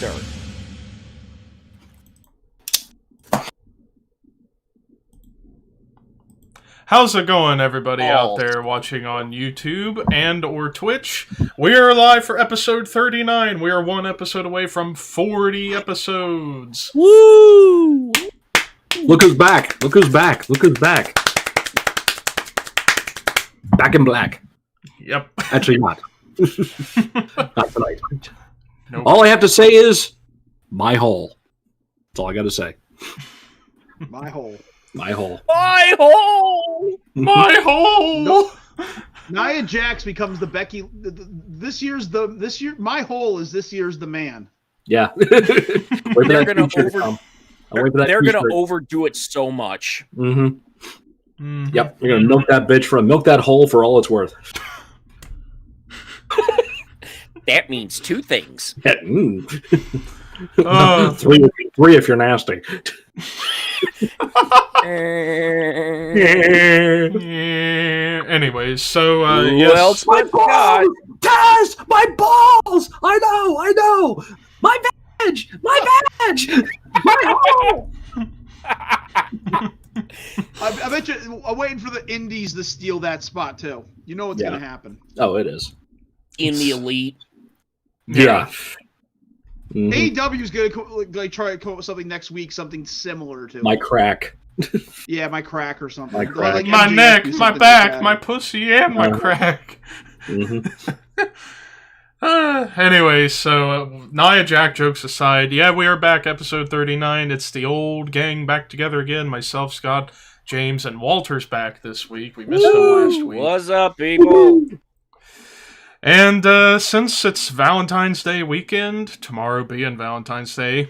start. How's it going, everybody out there watching on YouTube and or Twitch? We are live for episode 39. We are one episode away from 40 episodes. Woo! Look who's back. Look who's back. Look who's back. Back in black. Yep. Actually not. Not tonight. Nope. All I have to say is, my hole. That's all I got to say. My hole. My hole. My hole! My hole! Nope. Nia Jax becomes the Becky. This year, my hole is this year's the man. Yeah. They're gonna overdo it so much. Mm-hmm. Mm-hmm. Yep. You're gonna milk that hole for all it's worth. That means two things. Yeah, Uh, three if you're nasty. Anyways, so Well, yes. My balls! Guys! My balls! I know! My badge! My hole! I bet you. I'm waiting for the Indies to steal that spot too. You know what's gonna happen. Oh, it is. In the elite. Yeah. Mm-hmm. AEW is gonna try to come up with something next week, something similar to My crack. Yeah, my crack or something. My crack. Like My MJF neck, do my something back, like that. my pussy, and my crack. Mm-hmm. Anyway, so Nia Jax jokes aside, yeah, we are back, episode 39. It's the old gang back together again. Myself, Scott, James, and Walter's back this week. We missed him last week. What's up, people? And since it's Valentine's Day weekend, tomorrow being Valentine's Day,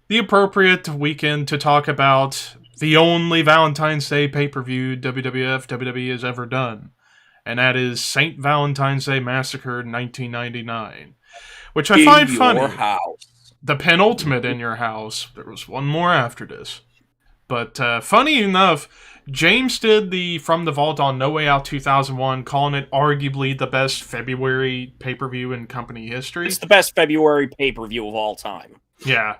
the appropriate weekend to talk about the only Valentine's Day pay-per-view WWF WWE has ever done. And that is St. Valentine's Day Massacre 1999. Which I find funny. Your house. The penultimate in your house. There was one more after this. But funny enough, James did the From the Vault on No Way Out 2001, calling it arguably the best February pay-per-view in company history. It's the best February pay-per-view of all time. Yeah.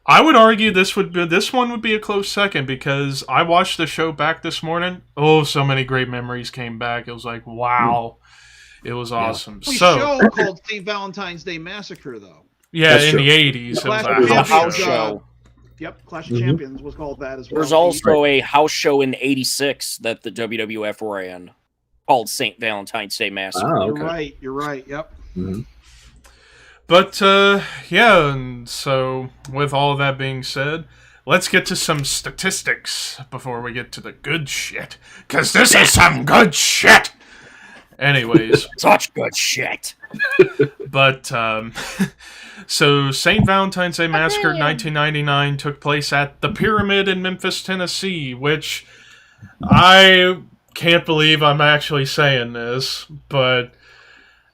I would argue this one would be a close second because I watched the show back this morning. Oh, so many great memories came back. It was like, wow. It was awesome. We So, show called St. Valentine's Day Massacre though. yeah, That's in true. the 80s, it Clash was of a house Champions, show. Yep, Clash of Champions was called that as well. There's also a house show in '86 that the WWF ran called St. Valentine's Day Massacre. Oh, okay. You're right. Yep. Mm-hmm. But, yeah, and so with all that being said, let's get to some statistics before we get to the good shit. Because this is some good shit! Anyways. Such good shit. But, so St. Valentine's Day Massacre 1999 took place at the Pyramid in Memphis, Tennessee, which I can't believe I'm actually saying this, but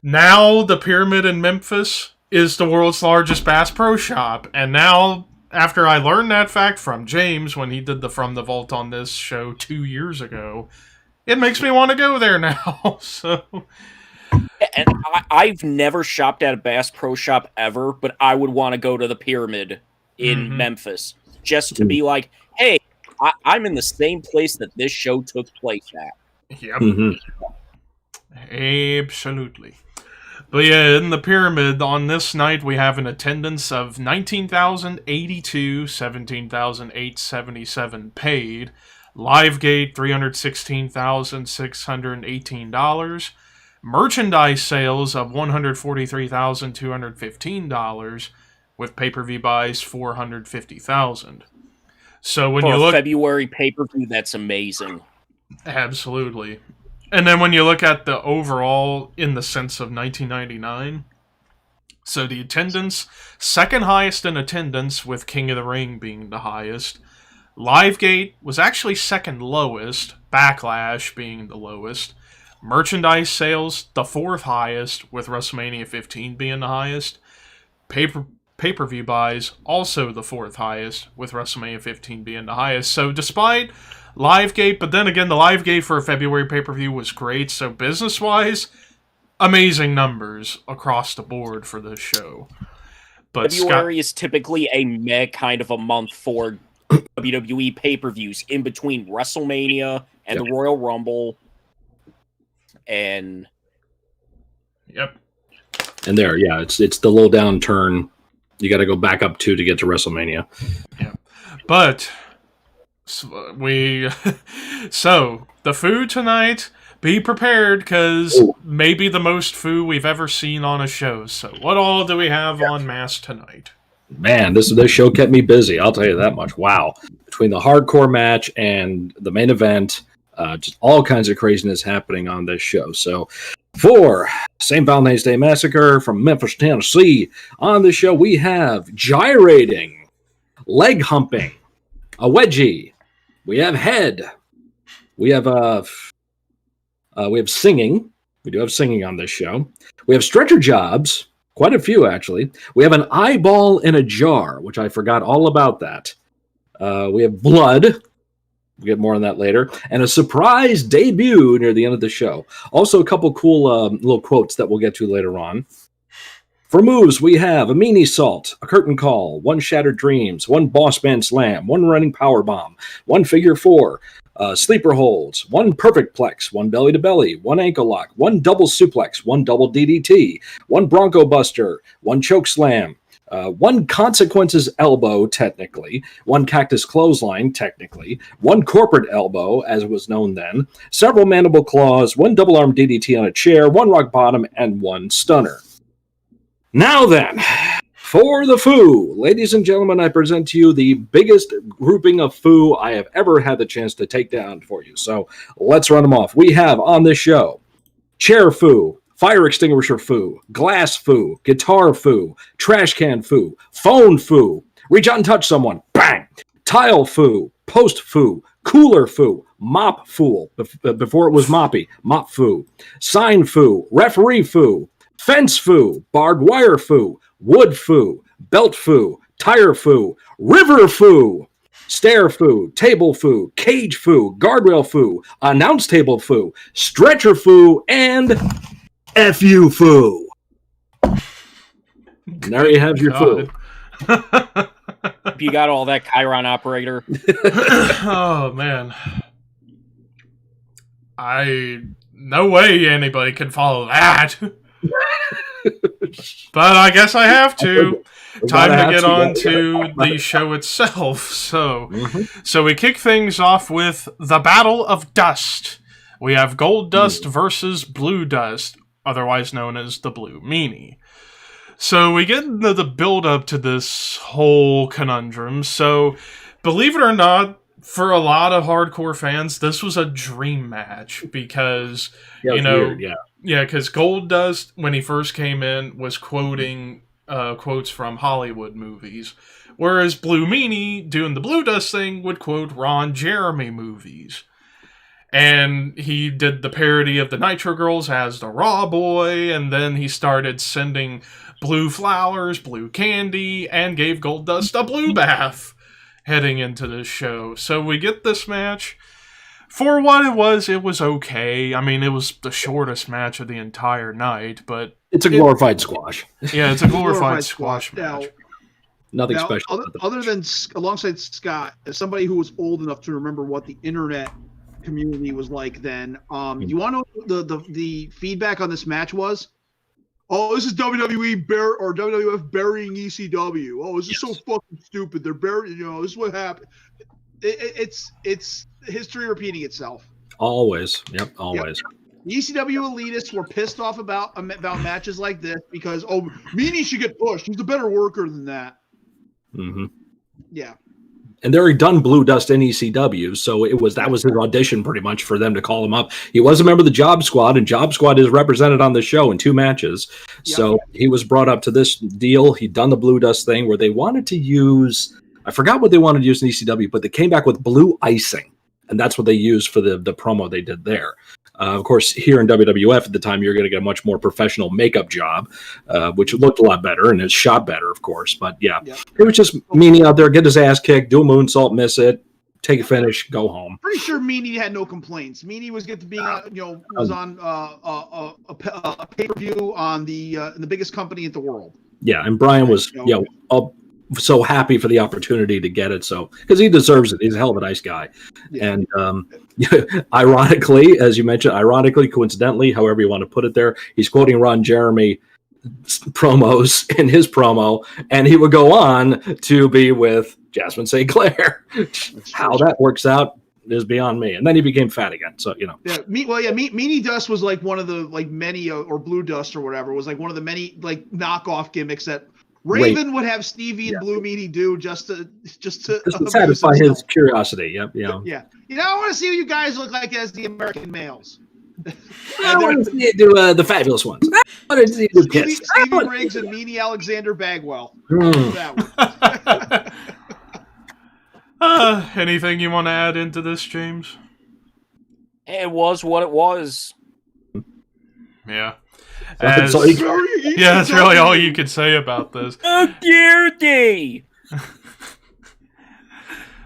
now the Pyramid in Memphis is the world's largest Bass Pro Shop. And now, after I learned that fact from James when he did the From the Vault on this show 2 years ago, it makes me want to go there now. So, And I've never shopped at a Bass Pro Shop ever, but I would want to go to the Pyramid in Memphis just to be like, hey, I'm in the same place that this show took place at. yep. Mm-hmm. Absolutely. But yeah, in the Pyramid, on this night, we have an attendance of 19,082, 17,877 paid, live gate $316,618, merchandise sales of $143,215, with pay-per-view buys $450,000. So when For you a look February pay-per-view, that's amazing. Absolutely. And then when you look at the overall in the sense of 1999, so the attendance, second highest in attendance with King of the Ring being the highest. Livegate was actually second lowest, Backlash being the lowest. Merchandise sales, the fourth highest, with WrestleMania 15 being the highest. Pay-per-view buys, also the fourth highest, with WrestleMania 15 being the highest. So despite Livegate, but then again, the Livegate for a February pay-per-view was great, so business-wise, amazing numbers across the board for this show. But February is typically a meh kind of a month for WWE pay-per-views in between WrestleMania and the Royal Rumble. And yep. And it's the little downturn. You got to go back up to get to WrestleMania. Yeah. But so the food tonight, be prepared, because maybe the most food we've ever seen on a show. So what all do we have on Mass tonight? Man, this show kept me busy. I'll tell you that much. Wow. Between the hardcore match and the main event, just all kinds of craziness happening on this show. So for St. Valentine's Day Massacre from Memphis, Tennessee, on the show we have gyrating, leg humping, a wedgie. We have head. We have singing. We do have singing on this show. We have stretcher jobs. Quite a few, actually. We have an eyeball in a jar, which I forgot all about that. We have blood. We'll get more on that later. And a surprise debut near the end of the show. Also, a couple cool little quotes that we'll get to later on. For moves, we have a meanie salt, a curtain call, one shattered dreams, one boss man slam, one running power bomb, one figure four, sleeper holds, one perfect plex, one belly to belly, one ankle lock, one double suplex, one double DDT, one bronco buster, one choke slam, one consequences elbow, technically, one cactus clothesline, technically, one corporate elbow, as was known then, several mandible claws, one double arm DDT on a chair, one rock bottom, and one stunner. Now then, for the foo, ladies and gentlemen, I present to you the biggest grouping of foo I have ever had the chance to take down for you. So let's run them off. We have on this show chair foo, fire extinguisher foo, glass foo, guitar foo, trash can foo, phone foo, reach out and touch someone, bang, tile foo, post foo, cooler foo, mop fool, before it was moppy, mop foo, sign foo, referee foo, fence foo, barbed wire foo, wood foo, belt foo, tire foo, river foo, stair foo, table foo, cage foo, guardrail foo, announce table foo, stretcher foo, and FU foo. And there you have your foo. You got all that, Chiron operator. Oh, man. No way anybody can follow that. But I guess I have to. Time to get on to the show itself. So we kick things off with the Battle of Dust. We have Gold Dust versus Blue Dust, otherwise known as the Blue Meanie. So we get into the build-up to this whole conundrum. So, believe it or not, for a lot of hardcore fans, this was a dream match because, because Gold Dust, when he first came in, was quoting quotes from Hollywood movies, whereas Blue Meanie, doing the Blue Dust thing, would quote Ron Jeremy movies. And he did the parody of the Nitro Girls as the Raw Boy, and then he started sending blue flowers, blue candy, and gave Gold Dust a blue bath heading into this show. So we get this match. For what it was okay. I mean, it was the shortest match of the entire night, but... It's a glorified squash. Yeah, it's a glorified squash match. Nothing special. Other than alongside Scott, as somebody who was old enough to remember what the internet community was like then, you want to know the feedback on this match was? Oh, this is WWE or WWF burying ECW. Oh, this is so fucking stupid. They're burying, this is what happened. It's history repeating itself. Always. Yep, always. Yep. The ECW elitists were pissed off about matches like this because, Meanie should get pushed. He's a better worker than that. Mm-hmm. Yeah. And they already done Blue Dust in ECW, so that was his audition pretty much for them to call him up. He was a member of the Job Squad, and Job Squad is represented on the show in 2 matches. Yep. So he was brought up to this deal. He'd done the Blue Dust thing where they wanted to use, I forgot what they wanted to use in ECW, but they came back with blue icing, and that's what they used for the promo they did there. Of course, here in WWF at the time, you're going to get a much more professional makeup job, which looked a lot better and it shot better, of course. But yeah, It was just Meanie out there, get his ass kicked, do a moonsault, miss it, take a finish, go home. Pretty sure Meanie had no complaints. Meanie was get to be, was on a pay-per-view on the biggest company in the world. Yeah, and Brian was so happy for the opportunity to get it, so because he deserves it. He's a hell of a nice guy. Yeah. And ironically, as you mentioned, coincidentally, however you want to put it there, he's quoting Ron Jeremy promos in his promo, and he would go on to be with Jasmine St. Clair. How that works out is beyond me. And then he became fat again, so Yeah, Meanie Dust was like one of the many, or Blue Dust or whatever, was like one of the many knockoff gimmicks that Raven would have Stevie and Blue Meanie do just to satisfy his curiosity. Yep. Yeah. I want to see what you guys look like as the American males. I want to see you do the fabulous ones. I want to see you do kids. Stevie Riggs and Meanie Alexander Bagwell. That one. Anything you want to add into this, James? It was what it was. Yeah. That's really all you could say about this. Guilty.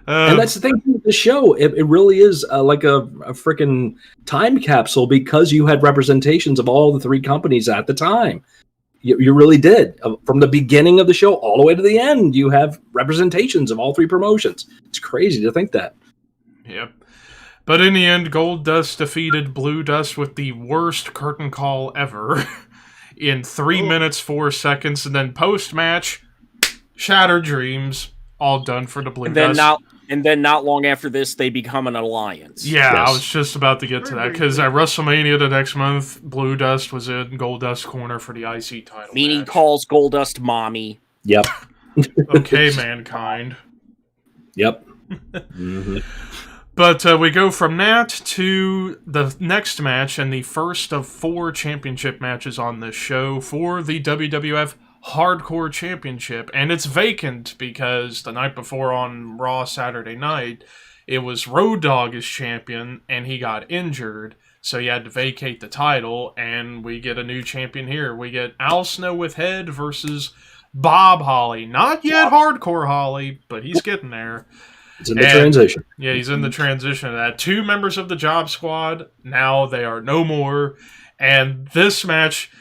And that's the thing with the show. It really is like a freaking time capsule, because you had representations of all the three companies at the time. You really did. From the beginning of the show all the way to the end, you have representations of all three promotions. It's crazy to think that. Yep. But in the end, Gold Dust defeated Blue Dust with the worst curtain call ever in 3 minutes, 4 seconds, and then post-match, Shattered Dreams, all done for the Blue Dust. And then not long after this, they become an alliance. Yeah, yes. I was just about to get to that, because at WrestleMania the next month, Blue Dust was in Gold Dust corner for the IC title Meanie calls Gold Dust mommy. Yep. Okay, Mankind. Yep. Mm-hmm. But we go from that to the next match, and the first of 4 championship matches on this show for the WWF Hardcore Championship. And it's vacant because the night before on Raw Saturday night, it was Road Dogg as champion, and he got injured, so he had to vacate the title, and we get a new champion here. We get Al Snow with Head versus Bob Holly. Not yet Hardcore Holly, but he's getting there. He's in the transition. Yeah, he's in the transition of that. 2 members of the Job Squad, now they are no more. And this match,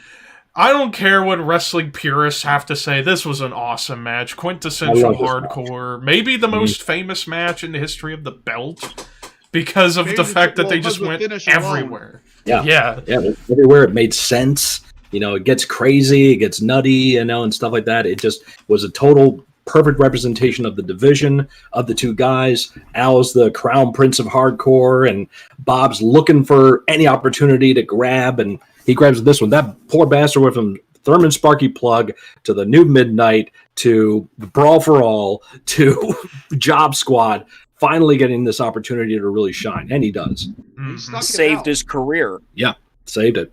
I don't care what wrestling purists have to say, this was an awesome match. Quintessential hardcore. Maybe the most famous match in the history of the belt, because of the fact that they just went everywhere. Yeah. Everywhere. It made sense. It gets crazy, it gets nutty, and stuff like that. It just was a total perfect representation of the division of the 2 guys. Al's the crown prince of hardcore, and Bob's looking for any opportunity to grab, and he grabs this one. That poor bastard went from Thurman Sparky Plug to the New Midnight to Brawl for All to Job Squad, finally getting this opportunity to really shine, and he does. Mm-hmm. Saved his career. Yeah, saved it.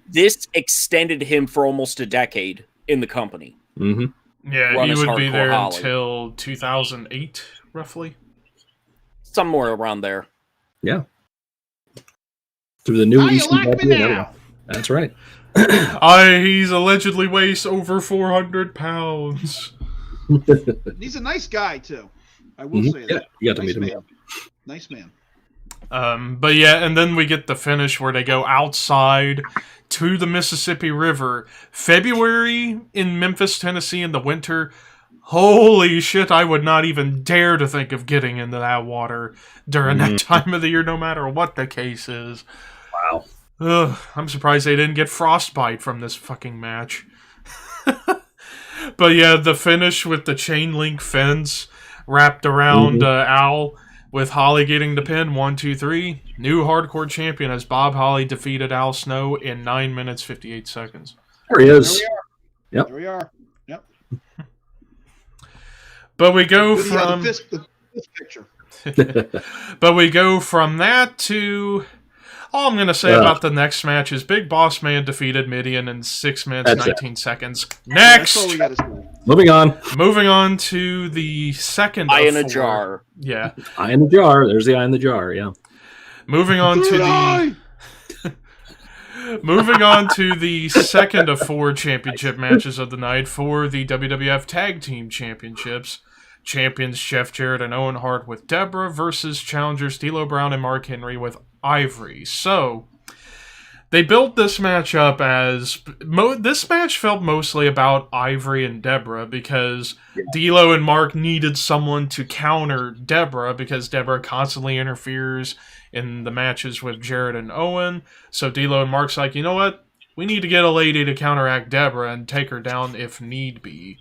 This extended him for almost a decade in the company. Mm-hmm. Yeah, he would be there until 2008, roughly. Somewhere around there. Yeah. Through the new ECW. That's right. He's allegedly weighs over 400 pounds. He's a nice guy, too. I will say that. Yeah, you got to meet him. Nice man. But yeah, and then we get the finish where they go outside to the Mississippi River. February in Memphis, Tennessee in the winter. Holy shit, I would not even dare to think of getting into that water during that time of the year, no matter what the case is. Wow. Ugh, I'm surprised they didn't get frostbite from this fucking match. But yeah, the finish with the chain link fence wrapped around Al, with Holly getting the pin, 1, 2, 3. New hardcore champion as Bob Holly defeated Al Snow in 9 minutes, 58 seconds. There he is. There we are. Yep. But we go from... this picture. But we go from that to... All I'm going to say about the next match is Big Boss Man defeated Midian in 6 minutes, 19 seconds. Next! That's all we got to say. Moving on. Moving on to the second Eye in of a 4. jar. Yeah. Eye in the jar. There's the eye in the jar, yeah. Moving on to the... Moving on to the second of 4 championship matches of the night for the WWF Tag Team Championships. Champions Jeff Jarrett and Owen Hart with Deborah versus challengers D'Lo Brown and Mark Henry with Ivory. So, They built this match up as this match felt mostly about Ivory and Deborah because D'Lo and Mark needed someone to counter Deborah because Deborah constantly interferes in the matches with Jarrett and Owen. So D'Lo and Mark's like, you know what? We need to get a lady to counteract Deborah and take her down if need be.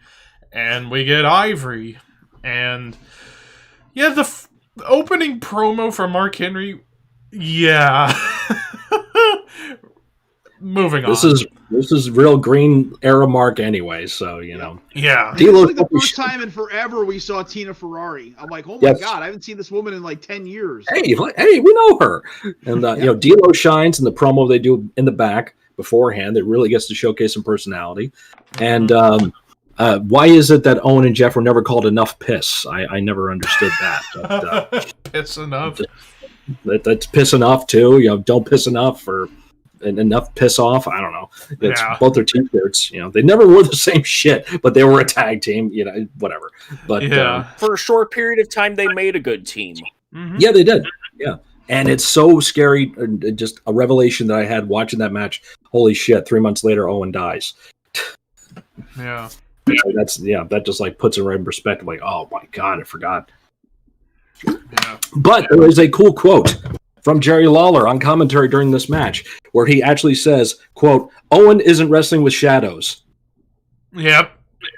And we get Ivory. And yeah, the opening promo for Mark Henry, yeah. Moving on. This is real green era Mark anyway, so you know. Yeah. It was like the first time in forever we saw Tina Ferrari. I'm like, oh my god, I haven't seen this woman in like 10 years. Hey, we know her. And you know, D'Lo shines in the promo they do in the back beforehand. It really gets to showcase some personality. And why is it that Owen and Jeff were never called Enough Piss? I never understood that. But, piss enough. That's piss enough too. You know, don't piss enough or enough piss off. I don't know. It's both their t-shirts. You know, they never wore the same shit, but they were a tag team. You know, whatever. But for a short period of time, they made a good team. Mm-hmm. Yeah, they did. Yeah, and it's so scary. Just a revelation that I had watching that match. Holy shit! 3 months later, Owen dies. Yeah. That just like puts it right in perspective. Like, oh my god, I forgot. Yeah. But there is a cool quote from Jerry Lawler on commentary during this match, where he actually says, quote, Owen isn't wrestling with shadows. Yep.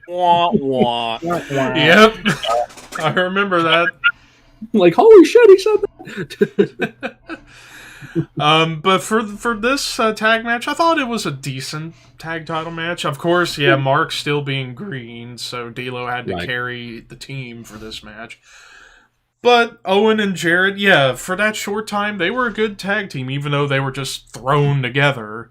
Wah, wah. Yep. I remember that. Like, holy shit, he said that. But for this tag match, I thought it was a decent tag title match. Of course, Mark still being green, so D'Lo had to carry the team for this match. But Owen and Jarrett, for that short time, they were a good tag team, even though they were just thrown together.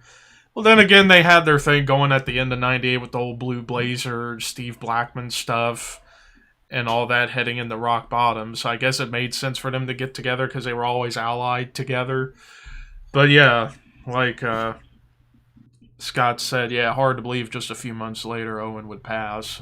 Well, then again, they had their thing going at the end of 98 with the old Blue Blazer, Steve Blackman stuff, and all that heading into Rock Bottom. So I guess it made sense for them to get together because they were always allied together. But like Scott said, hard to believe just a few months later Owen would pass.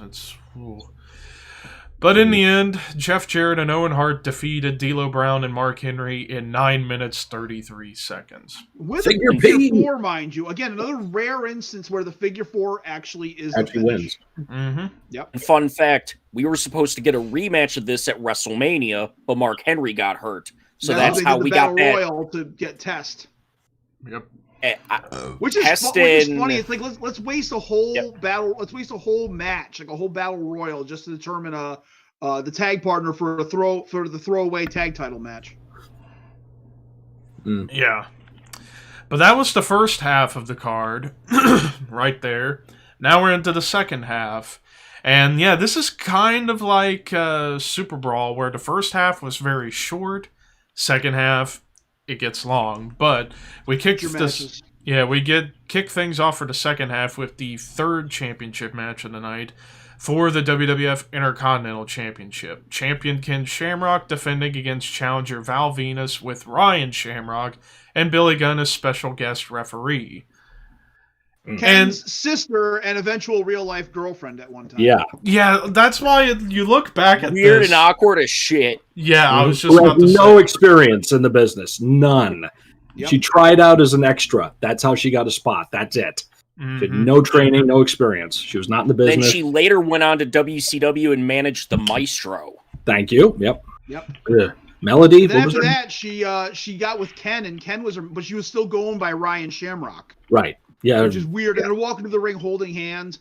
But in the end, Jeff Jarrett and Owen Hart defeated D'Lo Brown and Mark Henry in 9 minutes, 33 seconds. With a figure four, mind you. Again, another rare instance where the figure four actually wins. Mm-hmm. Yep. And fun fact, we were supposed to get a rematch of this at WrestleMania, but Mark Henry got hurt. So that's how we got that. Royal to get Test. Yep. Which is funny. It's like let's waste a whole battle. Let's waste a whole match, like a whole battle royal, just to determine the tag partner for the throwaway tag title match. Yeah, but that was the first half of the card, right there. Now we're into the second half, and this is kind of like Super Brawl, where the first half was very short, second half it gets long, but we kick this. Yeah, we kick things off for the second half with the third championship match of the night for the WWF Intercontinental Championship. Champion Ken Shamrock defending against challenger Val Venus with Ryan Shamrock and Billy Gunn as special guest referee. Ken's sister and eventual real-life girlfriend at one time. Yeah, that's why you look back at weird this. and awkward as shit. Yeah, I was just about to no experience in the business. None. Yep. She tried out as an extra. That's how she got a spot. That's it. Mm-hmm. She had no training, no experience. She was not in the business. Then she later went on to WCW and managed the Maestro. Thank you. Yep. Yep. Melody. And then after that, she got with Ken, and Ken was, but she was still going by Ryan Shamrock. Right. Yeah. Which is weird. And they're walking to the ring holding hands.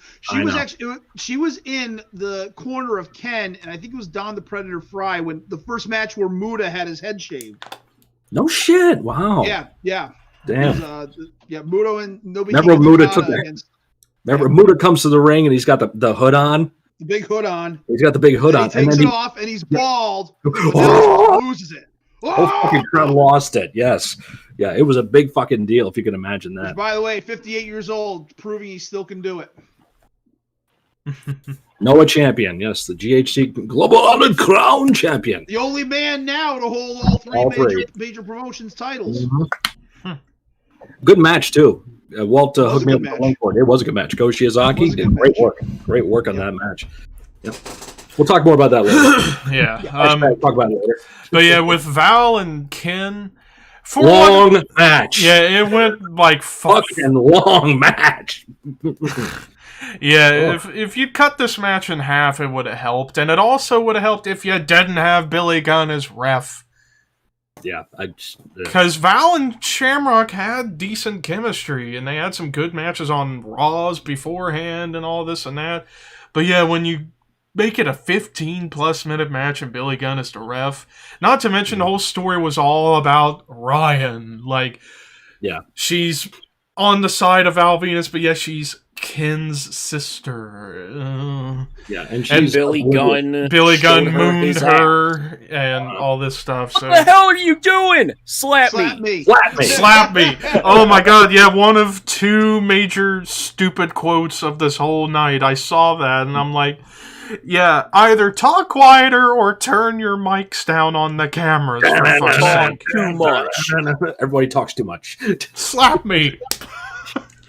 She was in the corner of Ken, and I think it was Don the Predator Fry when the first match where Muda had his head shaved. No shit. Wow. Yeah. Damn. Muda and nobody. Remember Muda took that. Remember Muda comes to the ring and he's got the hood on. The big hood on. He's got the big hood on. He takes it off and he's bald. He loses it. Whole fucking crowd lost it. Yes. Yeah, it was a big fucking deal if you can imagine that. Which, by the way, 58 years old, proving he still can do it. Noah Champion, yes, the GHC Global Honored Crown Champion. The only man now to hold all three major promotions titles. Mm-hmm. Good match, too. Walt hooked me up with one for it. It was a good match. Go Shiozaki did great work. Great work on that match. Yep. We'll talk more about that later. Yeah. Talk about it later. But with Val and Ken, long match. Yeah, it went like fucking long match. Yeah, if you'd cut this match in half, it would have helped, and it also would have helped if you didn't have Billy Gunn as ref. Yeah, because Val and Shamrock had decent chemistry, and they had some good matches on Raws beforehand and all this and that. But yeah, when you make it a 15-plus minute match and Billy Gunn is the ref, not to mention the whole story was all about Ryan. Like, yeah, she's on the side of Val Venus, but yeah, she's Ken's sister. Yeah, and Billy Gunn mooned her and all this stuff. What the hell are you doing? Slap me. Slap me. Oh my god, yeah, one of two major stupid quotes of this whole night. I saw that and I'm like, yeah, either talk quieter or turn your mics down on the cameras. Talk too much. Everybody talks too much. Slap me.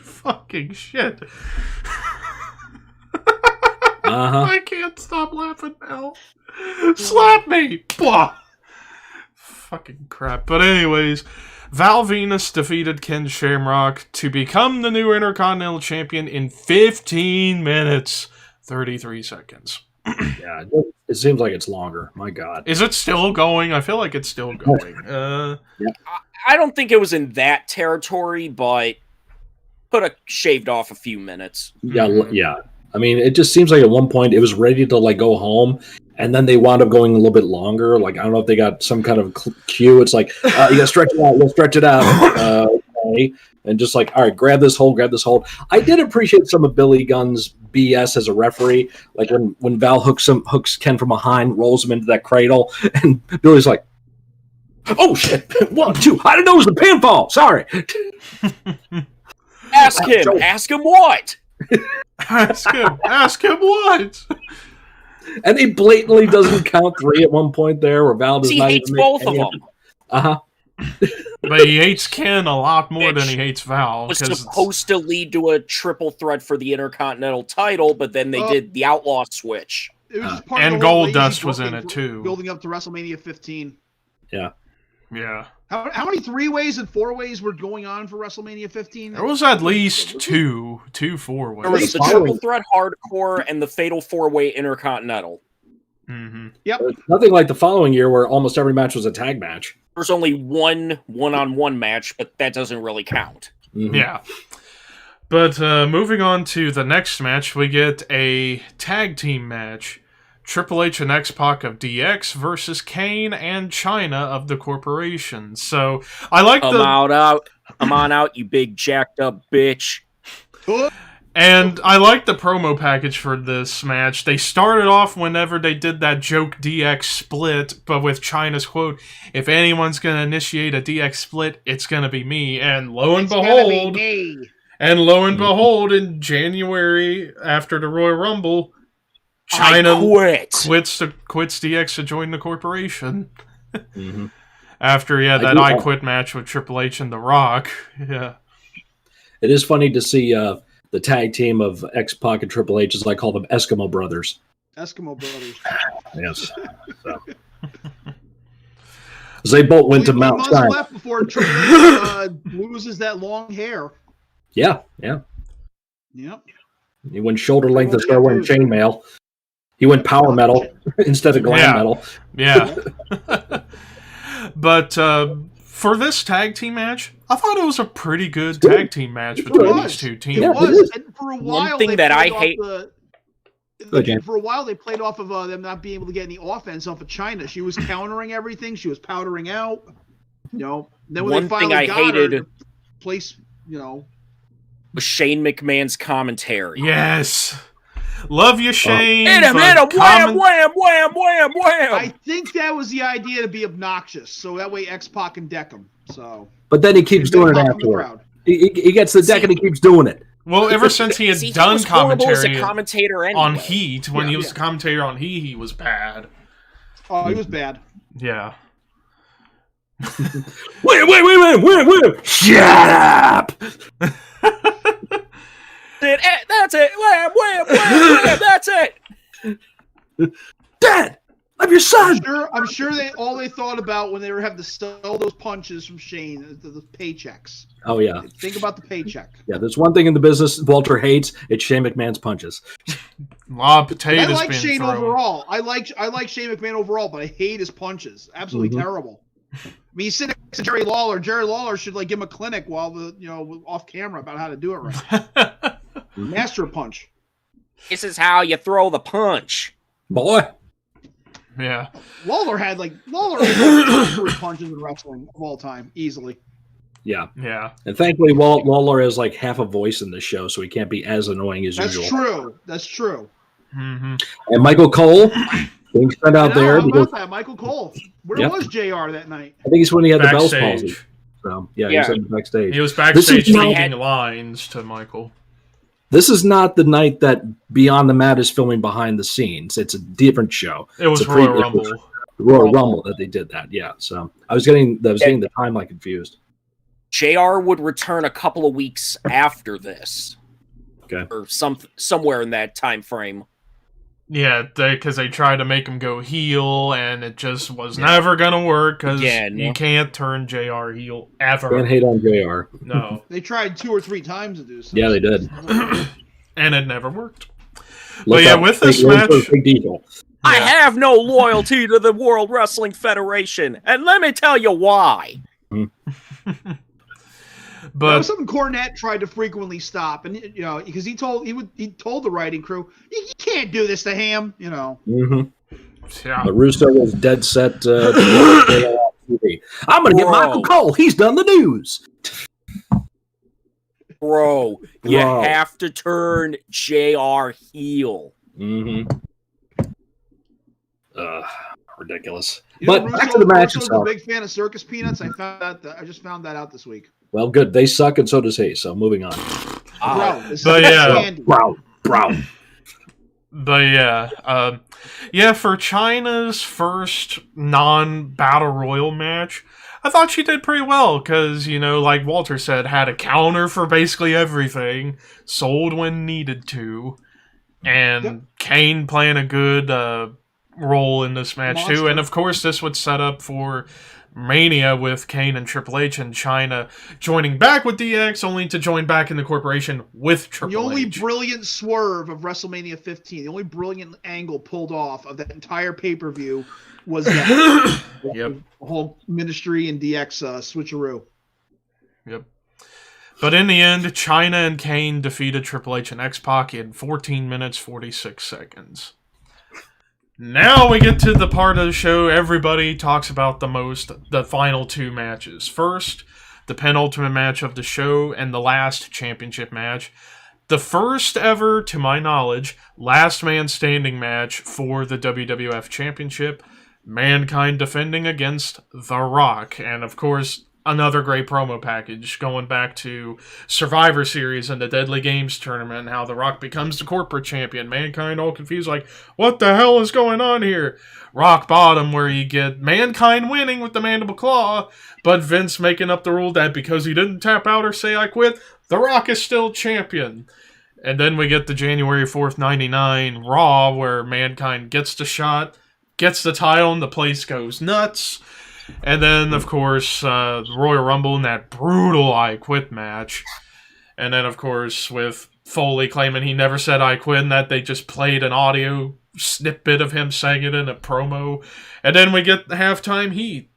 Fucking shit. I can't stop laughing now. Slap me. Blah. Fucking crap. But anyways, Val Venus defeated Ken Shamrock to become the new Intercontinental Champion in 15 minutes, 33 seconds. Yeah, it seems like it's longer. My God. Is it still going? I feel like it's still going. Yeah. I don't think it was in that territory, but could have shaved off a few minutes. Yeah. I mean, it just seems like at one point it was ready to like go home, and then they wound up going a little bit longer. Like, I don't know if they got some kind of cue. It's like, you gotta stretch it out, okay. And just like, all right, grab this hold. I did appreciate some of Billy Gunn's BS as a referee. Like when Val hooks Ken from behind, rolls him into that cradle, and Billy's like, oh shit, 1, 2, I didn't know it was the pinfall. Sorry. Ask him what? Ask him what? And he blatantly doesn't count 3 at one point there, where Val does not hates even both of them. But he hates Ken a lot more than he hates Val. Was supposed to lead to a triple threat for the Intercontinental title, but then they did the Outlaw switch. It was just part and of the whole Goldust was in it too, building up to WrestleMania 15. Yeah. How many 3-ways and 4-ways were going on for WrestleMania 15? There was at least two 4-ways. There was the triple threat hardcore and the fatal 4-way Intercontinental. Mm-hmm. Yep. Nothing like the following year where almost every match was a tag match. There's only one one-on-one match, but that doesn't really count. Mm-hmm. Yeah. But moving on to the next match, we get a tag team match. Triple H and X-Pac of DX versus Kane and Chyna of the Corporation. So, I like Come on out, you big jacked up bitch. And I like the promo package for this match. They started off whenever they did that joke DX split, but with Chyna's quote, if anyone's going to initiate a DX split, it's going to be me. And lo and behold, in January, after the Royal Rumble, Chyna quits DX to join the Corporation. Mm-hmm. After, that I Quit match with Triple H and The Rock. Yeah. It is funny to see the tag team of X-Pac and Triple H, as I call them, Eskimo Brothers. Eskimo Brothers. Yes. So. They both went to Mount Sinai. Left before Triple H loses that long hair. Yeah. Yep. He went shoulder length and started wearing chainmail. He went power metal instead of glam metal. Yeah. But for this tag team match, I thought it was a pretty good tag team match between these two teams. It was. And for a while, one thing that I hate. For a while, they played off of them not being able to get any offense off of Chyna. She was countering everything. She was powdering out. Then when One they finally thing I hated her, place, was Shane McMahon's commentary. Yes. Love you, Shane. Hit him, wham, wham, wham, wham, wham. I think that was the idea, to be obnoxious, so that way X-Pac can deck him. So, but then he keeps doing it afterward. He gets the deck and he keeps doing it. Well, ever since he had done commentary anyway. on Heat, when he was a commentator on Heat, he was bad. Oh, he was bad. Yeah. Wait! Shut up! That's it. Wham, wham, wham, wham, that's it. Dad, I'm your son. I'm sure they thought about when they were having to sell those punches from Shane, the paychecks. Oh yeah. Think about the paycheck. Yeah, there's one thing in the business Walter hates. It's Shane McMahon's punches. A lot of potatoes I like being Shane thrown. overall. I like Shane McMahon overall, but I hate his punches. Absolutely terrible. I mean, he's sitting next to Jerry Lawler. Jerry Lawler should give him a clinic while off camera about how to do it right. Master punch. This is how you throw the punch. Boy. Yeah. Lawler had top 3 punches in wrestling of all time, easily. Yeah. Yeah. And thankfully, Lawler has half a voice in the show, so he can't be as annoying as usual. That's true. Mm-hmm. And Michael Cole being sent out there. How about that? Michael Cole. Where was JR that night? I think he's when he had Backstage. the Bell's palsy. So, he was backstage. He was backstage This is speaking lines to Michael. This is not the night that Beyond the Mat is filming behind the scenes. It's a different show. It was Royal Rumble. Royal Rumble that they did that, yeah. So I was getting the timeline confused. JR would return a couple of weeks after this. Okay. Or somewhere in that time frame. Yeah, because they tried to make him go heel, and it just was never going to work, because you can't turn JR heel ever. Can't hate on JR. No. They tried 2 or 3 times to do so. Yeah, they did. And it never worked. But yeah, with this match... I have no loyalty to the World Wrestling Federation, and let me tell you why. But that was something Cornette tried to frequently stop, and because he told the writing crew, you can't do this to him, Mm-hmm. Yeah. But Russo was dead set. I'm going to get Michael Cole. He's done the news. Bro, you have to turn JR heel. Mm-hmm. Ridiculous. But back to the match itself. I'm a big fan of Circus Peanuts. I just found that out this week. Well, good. They suck, and so does he. So moving on. But yeah, for Chyna's first non-battle royal match, I thought she did pretty well because, like Walter said, had a counter for basically everything, sold when needed to, and Kane playing a good role in this match too. And of course, this would set up for Mania with Kane and Triple H, and Chyna joining back with DX, only to join back in the corporation with Triple H. The only brilliant swerve of WrestleMania 15, the only brilliant angle pulled off of that entire pay-per-view was that. The whole Ministry and DX switcheroo. Yep. But in the end, Chyna and Kane defeated Triple H and X-Pac in 14 minutes, 46 seconds. Now we get to the part of the show everybody talks about the most, the final 2 matches. First, the penultimate match of the show, and the last championship match. The first ever, to my knowledge, last man standing match for the WWF Championship. Mankind defending against The Rock. And of course, another great promo package going back to Survivor Series and the Deadly Games tournament, how The Rock becomes the corporate champion. Mankind all confused, like, what the hell is going on here? Rock bottom, where you get Mankind winning with the mandible claw, but Vince making up the rule that because he didn't tap out or say I quit, The Rock is still champion. And then we get the January 4th, 99 Raw, where Mankind gets the shot, gets the title, and the place goes nuts. And then, of course, Royal Rumble in that brutal I Quit match. And then, of course, with Foley claiming he never said I quit, and that they just played an audio snippet of him saying it in a promo. And then we get the halftime heat.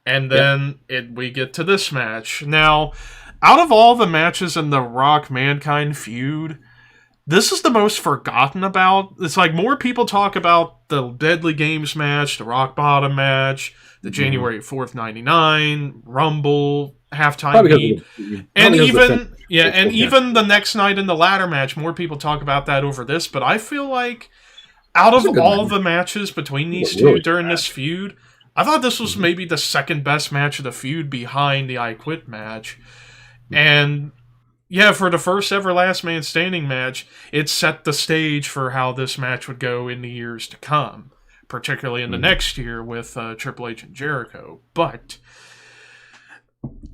And then we get to this match. Now, out of all the matches in the Rock-Mankind feud, this is the most forgotten about. It's like more people talk about the Deadly Games match, the Rock Bottom match, the January 4th, 99, Rumble, halftime heat. And even the next night in the ladder match, more people talk about that over this, but I feel like out of all the matches between these two during this feud, I thought this was maybe the second best match of the feud behind the I Quit match. And yeah, for the first ever Last Man Standing match, it set the stage for how this match would go in the years to come, particularly in the next year with Triple H and Jericho. But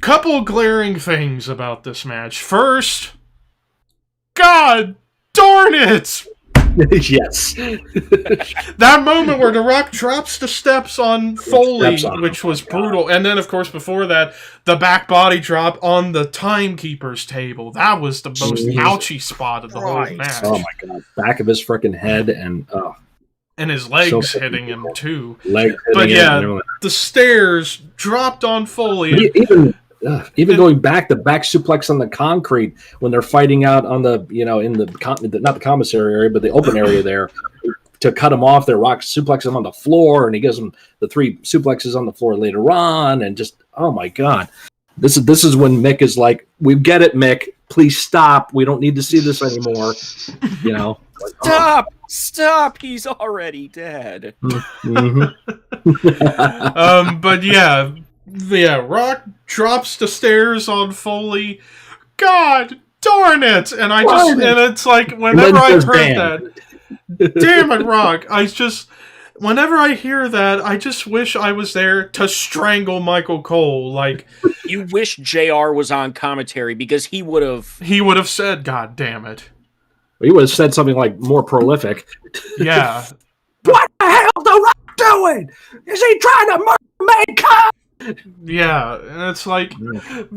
couple glaring things about this match. First, God darn it! Yes. That moment where The Rock drops the steps on Foley, Steps on him. which was brutal. And then, of course, before that, the back body drop on the timekeeper's table. That was the most ouchy spot of the whole Right. match. Oh my god! Back of his freaking head and And his legs So hitting him, too. leg. But hitting it and yeah, everything. the stairs dropped on Foley. Even going back, the back suplex on the concrete when they're fighting out on the in the not the commissary area but the open area there to cut him off. Their Rock suplexes him on the floor, and he gives him the 3 suplexes on the floor later on, and just oh my god, this is when Mick is like, we get it, Mick, please stop, we don't need to see this anymore. Stop, he's already dead. Mhm. But yeah, Rock drops the stairs on Foley. God darn it! And it's like whenever I heard that, damn it, Rock! Whenever I hear that, I just wish I was there to strangle Michael Cole. Like, You wish JR was on commentary because he would have said, "God damn it!" He would have said something like more prolific. Yeah. What the hell the Rock doing? Is he trying to murder mankind? Yeah, and it's like,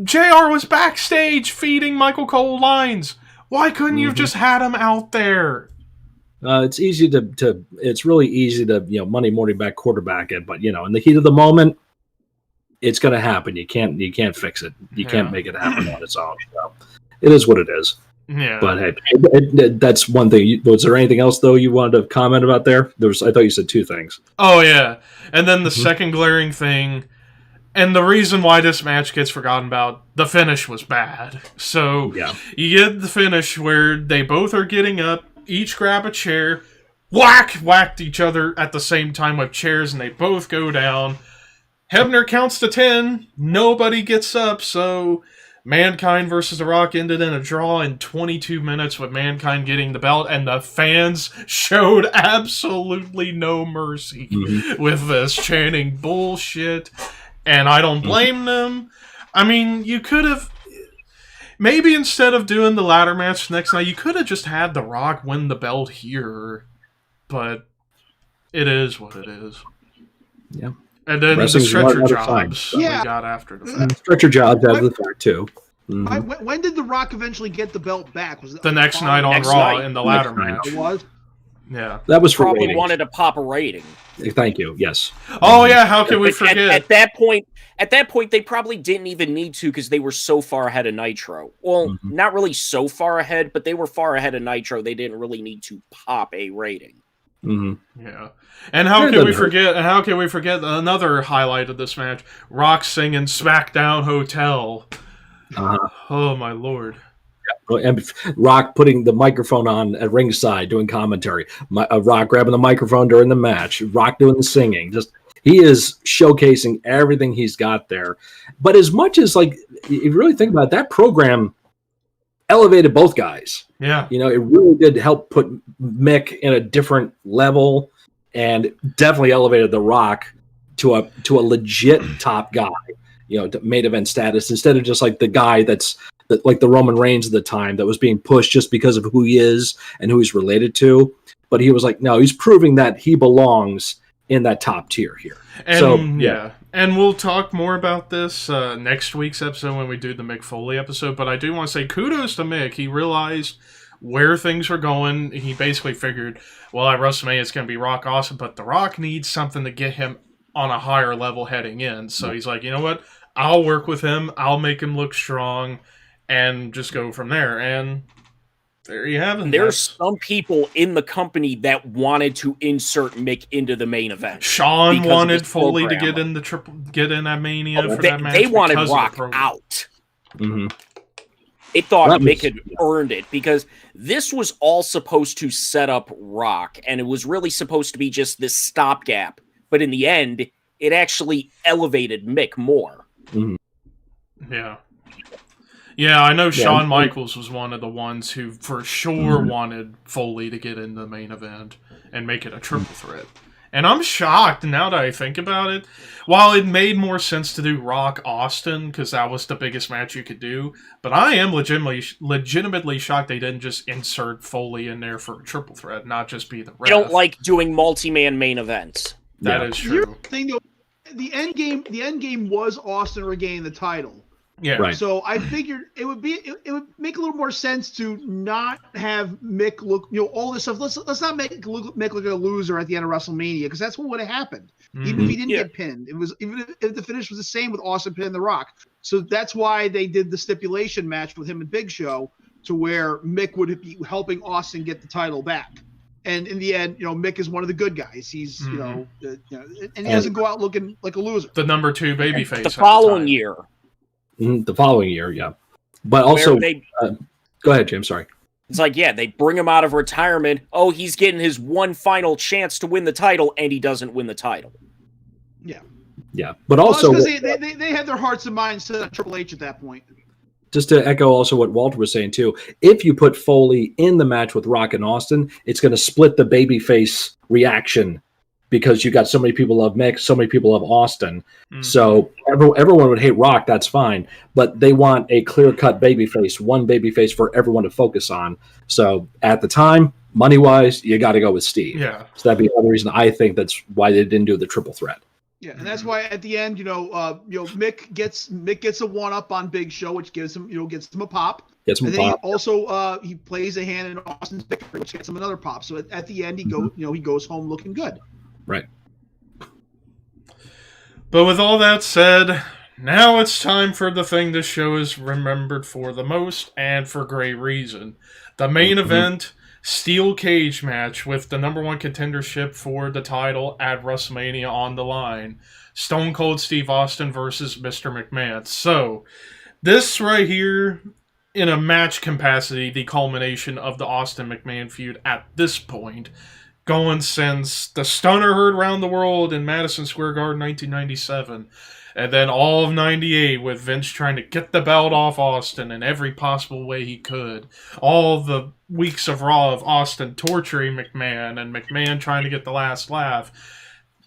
JR was backstage feeding Michael Cole lines. Why couldn't you have just had him out there? It's easy it's really easy to Monday morning back quarterback it, but in the heat of the moment, it's going to happen. You can't fix it. You can't make it happen on its own. So it is what it is. Yeah. But hey, that's one thing. Was there anything else though you wanted to comment about there? I thought you said 2 things. Oh yeah, and then the second glaring thing. And the reason why this match gets forgotten about, the finish was bad. So you get the finish where they both are getting up, each grab a chair, whacked each other at the same time with chairs, and they both go down. Hebner counts to 10, nobody gets up, so Mankind versus The Rock ended in a draw in 22 minutes with Mankind getting the belt, and the fans showed absolutely no mercy with this, chanting bullshit. And I don't blame them. I mean, you could have... Maybe instead of doing the ladder match next night, you could have just had The Rock win the belt here. But it is what it is. Yeah. And then Wrestling's the stretcher not out of jobs that we Yeah. got after the fact. Stretcher jobs out of the fact too. Mhm. When did The Rock eventually get the belt back? Was it The next night on Next Raw night. in the ladder Next night. match. It was? Yeah. That was for probably ratings. wanted to pop a rating. Thank you. Yes. Oh yeah, how can we But forget? At that point, they probably didn't even need to because they were so far ahead of Nitro. Well, not really so far ahead, but they were far ahead of Nitro. They didn't really need to pop a rating. Mm-hmm. Yeah. And how can we forget? And how can we forget another highlight of this match? Rock singing "SmackDown Hotel." Oh my lord! And Rock putting the microphone on at ringside, doing commentary. Rock grabbing the microphone during the match. Rock doing the singing. Just he is showcasing everything he's got there. But as much as like if you really think about it, that program elevated both guys. Yeah. You know, it really did help put Mick in a different level, and definitely elevated The Rock to a legit top guy. You know, to main event status instead of just like the guy that's like the Roman Reigns of the time that was being pushed just because of who he is and who he's related to. But he was like, no, he's proving that he belongs in that top tier here. And so yeah, and we'll talk more about this next week's episode when we do the Mick Foley episode. But I do want to say kudos to Mick. He realized where things were going. He basically figured, well, at WrestleMania it's going to be Rock Awesome, but The Rock needs something to get him on a higher level heading in. So he's like, you know what? I'll work with him. I'll make him look strong, and just go from there. And there you have it. There's some people in the company that wanted to insert Mick into the main event. Sean wanted Foley to get in at Mania for that match. They wanted because of the Rock program. out. Mm-hmm. They thought Mick had earned it because this was all supposed to set up Rock, and it was really supposed to be just this stopgap. But in the end, it actually elevated Mick more. Mm-hmm. Yeah. Yeah, I know Shawn Michaels was one of the ones who for sure wanted Foley to get in the main event and make it a triple threat. And I'm shocked now that I think about it. While it made more sense to do Rock Austin, because that was the biggest match you could do, but I am legitimately shocked they didn't just insert Foley in there for a triple threat, not just be the ref. I don't like doing multi-man main events. That is true. Here's the thing, though, the end game was Austin regaining the title. Yeah. Right. So I figured it would make a little more sense to not have Mick look, all this stuff. Let's not make Mick look like a loser at the end of WrestleMania, because that's what would have happened. Even if he didn't get pinned, even if the finish was the same with Austin pinning The Rock. So that's why they did the stipulation match with him and Big Show, to where Mick would be helping Austin get the title back. And in the end, Mick is one of the good guys. He's, and he doesn't go out looking like a loser. The number 2 babyface. The following year. The following year, yeah. But also, go ahead, Jim. Sorry. It's like, they bring him out of retirement. Oh, he's getting his one final chance to win the title, and he doesn't win the title. Yeah. Yeah. But also, because they had their hearts and minds set on Triple H at that point. Just to echo also what Walt was saying too, if you put Foley in the match with Rock and Austin, it's going to split the babyface reaction, because you got so many people love Mick, so many people love Austin. So everyone would hate Rock, that's fine. But they want a clear-cut babyface, one babyface for everyone to focus on. So at the time, money-wise, you got to go with Steve. Yeah. So that'd be another reason I think that's why they didn't do the triple threat. Yeah, and that's why at the end, Mick gets a one-up on Big Show, which gives him a pop. Gets him and a then pop. he also he plays a hand in Austin's victory, which gets him another pop. So at the end, he goes home looking good. Right. But with all that said, now it's time for the thing this show is remembered for the most, and for great reason. The main event, steel cage match with the number 1 contendership for the title at WrestleMania on the line. Stone Cold Steve Austin versus Mr. McMahon. So, this right here, in a match capacity, the culmination of the Austin McMahon feud at this point, going since the Stunner heard around the world in Madison Square Garden 1997, and then all of 98 with Vince trying to get the belt off Austin in every possible way he could. All the weeks of Raw of Austin torturing McMahon, and McMahon trying to get the last laugh.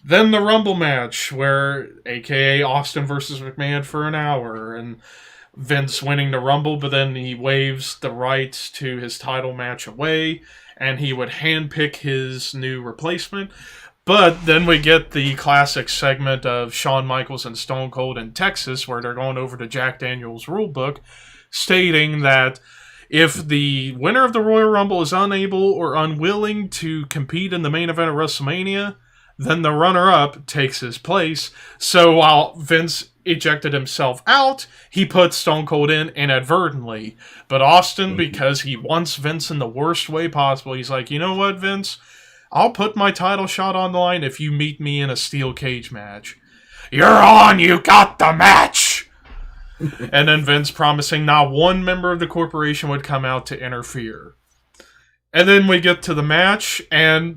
Then the Rumble match, where AKA Austin versus McMahon for an hour, and Vince winning the Rumble, but then he waves the rights to his title match away, and he would handpick his new replacement. But then we get the classic segment of Shawn Michaels and Stone Cold in Texas, where they're going over to Jack Daniels' rulebook, stating that if the winner of the Royal Rumble is unable or unwilling to compete in the main event of WrestleMania, then the runner-up takes his place. So while Vince ejected himself out, he put Stone Cold in inadvertently. But Austin, because he wants Vince in the worst way possible, he's like, you know what, Vince? I'll put my title shot on the line if you meet me in a steel cage match. You're on! You got the match! And then Vince promising not one member of the corporation would come out to interfere. And then we get to the match, and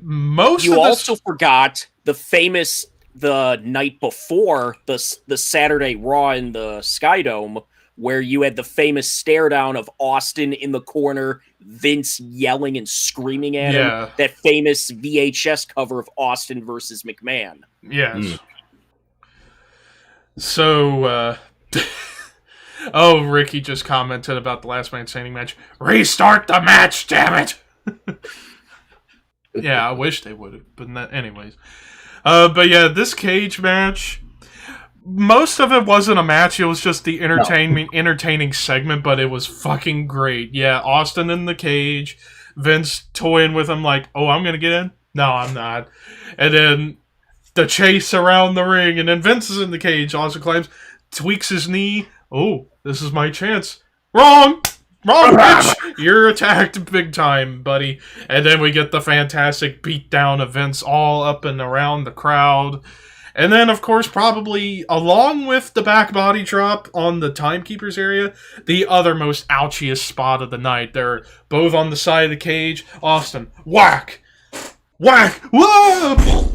You also forgot the night before the Saturday Raw in the Skydome, where you had the famous stare down of Austin in the corner, Vince yelling and screaming at him. That famous VHS cover of Austin versus McMahon. Yes. So, oh, Ricky just commented about the Last Man Standing match. Restart the match, damn it! Yeah, I wish they would have, but anyways. But yeah, this cage match, most of it wasn't a match, it was just the entertaining segment, but it was fucking great. Yeah, Austin in the cage, Vince toying with him like, oh, I'm gonna get in? No, I'm not. And then the chase around the ring, and then Vince is in the cage, Austin climbs, tweaks his knee, oh, this is my chance. Wrong, bitch! You're attacked big time, buddy. And then we get the fantastic beatdown of Vince all up and around the crowd. And then, of course, probably, along with the back body drop on the Timekeepers area, the other most ouchiest spot of the night. They're both on the side of the cage. Austin, whack! Whack! Whoa!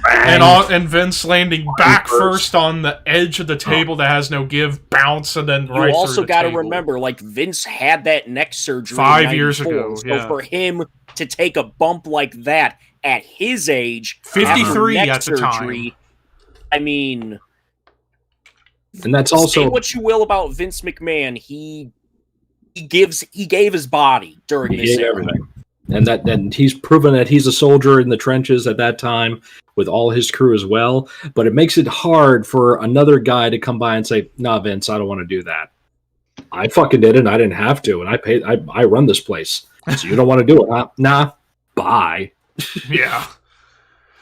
And Vince landing back first on the edge of the table that has no give, bounce, and then right through the table. You also got to remember, like, Vince had that neck surgery 5 years ago. So for him to take a bump like that at his age, 53 after neck at the time. I mean, and that's also say what you will about Vince McMahon. He gave his body during this era. everything. And he's proven that he's a soldier in the trenches at that time with all his crew as well. But it makes it hard for another guy to come by and say, "Nah, Vince, I don't want to do that. I fucking did it, and I didn't have to, and I run this place. So you don't want to do it, huh? Nah, bye." Yeah.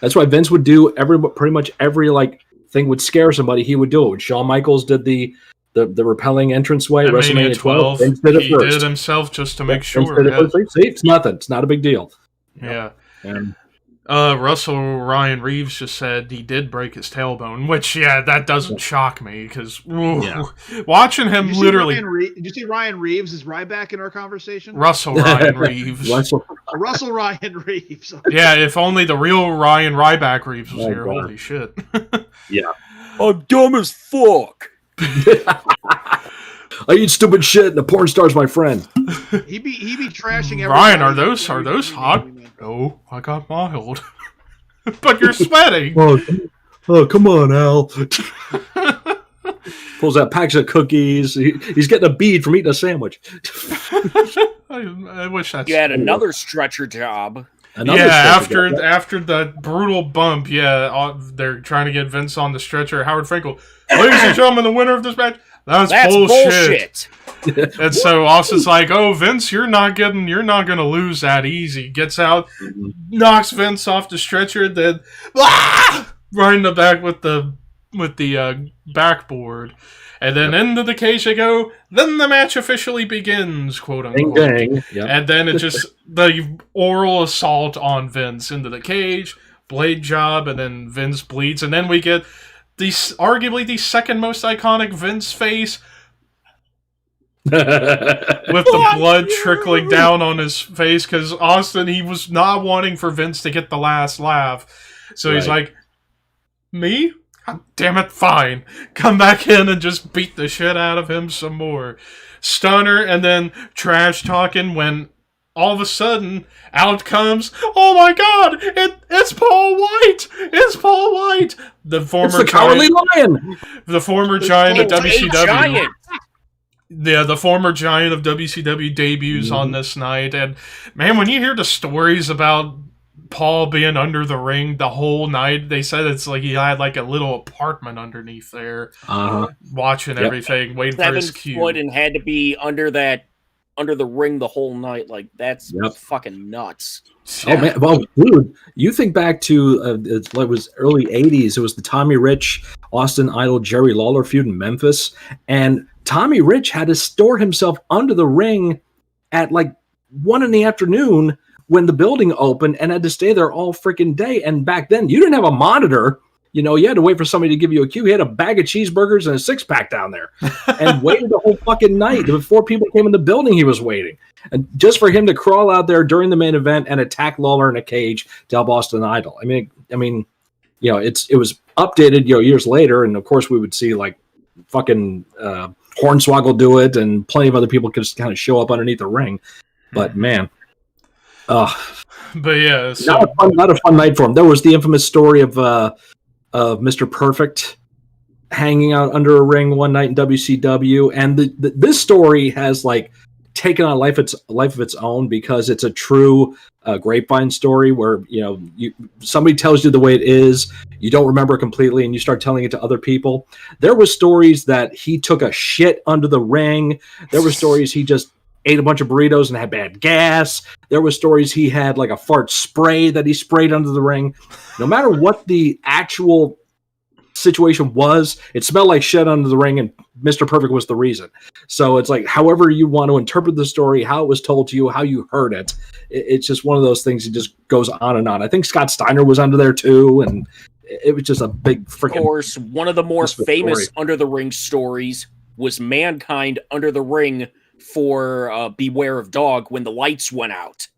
That's why Vince would do pretty much every like thing would scare somebody. He would do it. When Shawn Michaels did the repelling entranceway, At WrestleMania 12, Vince did it he first. did himself just to make sure. See, it's nothing. It's not a big deal. Yeah. And Russell Ryan Reeves just said he did break his tailbone, which, that doesn't shock me, because watching him literally... Did you see Ryan Reeves? Is Ryback in our conversation? Russell Ryan Reeves. Russell Ryan Reeves. Yeah, if only the real Ryan Ryback Reeves was here. God. Holy shit. Yeah. I'm dumb as fuck. I eat stupid shit, and the porn star's my friend. He be trashing everybody. Ryan, are those hot? No, I got mild. But you're sweating. Oh, come on, Al. Pulls out packs of cookies. He's getting a bead from eating a sandwich. I wish that's... You had another stretcher job. After the brutal bump, they're trying to get Vince on the stretcher. Howard Finkel, ladies and gentlemen, the winner of this match. That's bullshit. And so Austin's like, "Oh, Vince, you're not gonna lose that easy." Gets out, knocks Vince off the stretcher, then right in the back with the backboard, and then into the cage they go. Then the match officially begins, quote unquote. Ding, ding. Yep. And then it just the oral assault on Vince into the cage, blade job, and then Vince bleeds, and then we get arguably the second most iconic Vince face. With the blood trickling down on his face, because Austin, he was not wanting for Vince to get the last laugh. So he's like, "Me? God damn it, fine. Come back in and just beat the shit out of him some more." Stunner, and then trash talking when all of a sudden out comes, "Oh my god, it's Paul White! It's Paul White!" The former Cowardly Lion! The former giant of WCW. Yeah, the former giant of WCW debuts on this night, and man, when you hear the stories about Paul being under the ring the whole night, they said it's like he had like a little apartment underneath there, watching everything, waiting for his cue. 7 foot and had to be under the ring the whole night. Like, that's fucking nuts. Oh man, well, dude, you think back to it was early '80s. It was the Tommy Rich, Austin Idol, Jerry Lawler feud in Memphis, and Tommy Rich had to store himself under the ring at like 1 PM when the building opened, and had to stay there all freaking day. And back then, you didn't have a monitor. You know, you had to wait for somebody to give you a cue. He had a bag of cheeseburgers and a 6-pack down there, and waited the whole fucking night. Before people came in the building, he was waiting. And just for him to crawl out there during the main event and attack Lawler in a cage to help Austin Idol. I mean, you know, it was updated, you know, years later, and of course we would see like fucking Hornswoggle do it, and plenty of other people could just kind of show up underneath the ring. But man, but yeah, so... not a fun night for him. There was the infamous story of Mr. Perfect hanging out under a ring one night in WCW, and this story has like taken on life of its own, because it's a true grapevine story where, you know, somebody tells you the way it is, you don't remember it completely, and you start telling it to other people. There were stories that he took a shit under the ring. There were stories he just ate a bunch of burritos and had bad gas. There were stories he had like a fart spray that he sprayed under the ring. No matter what the actual situation was, it smelled like shit under the ring, and Mr. Perfect was the reason. So it's like, however you want to interpret the story, how it was told to you, how you heard it, it's just one of those things that just goes on and on. I think Scott Steiner was under there too, and it was just a big freaking... Of course, one of the more famous under the ring stories was Mankind under the ring for Beware of Dog when the lights went out.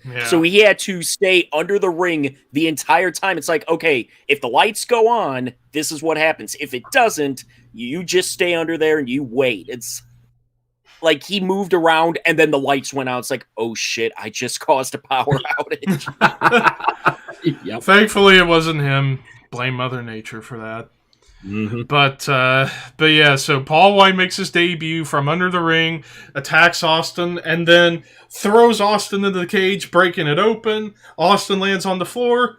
Yeah. So he had to stay under the ring the entire time. It's like, okay, if the lights go on, this is what happens. If it doesn't, you just stay under there and you wait. like he moved around and then the lights went out. It's like, oh shit, I just caused a power outage. Yep. Thankfully, it wasn't him. Blame Mother Nature for that. Mm-hmm. But yeah, so Paul White makes his debut from under the ring, attacks Austin, and then throws Austin into the cage, breaking it open. Austin lands on the floor.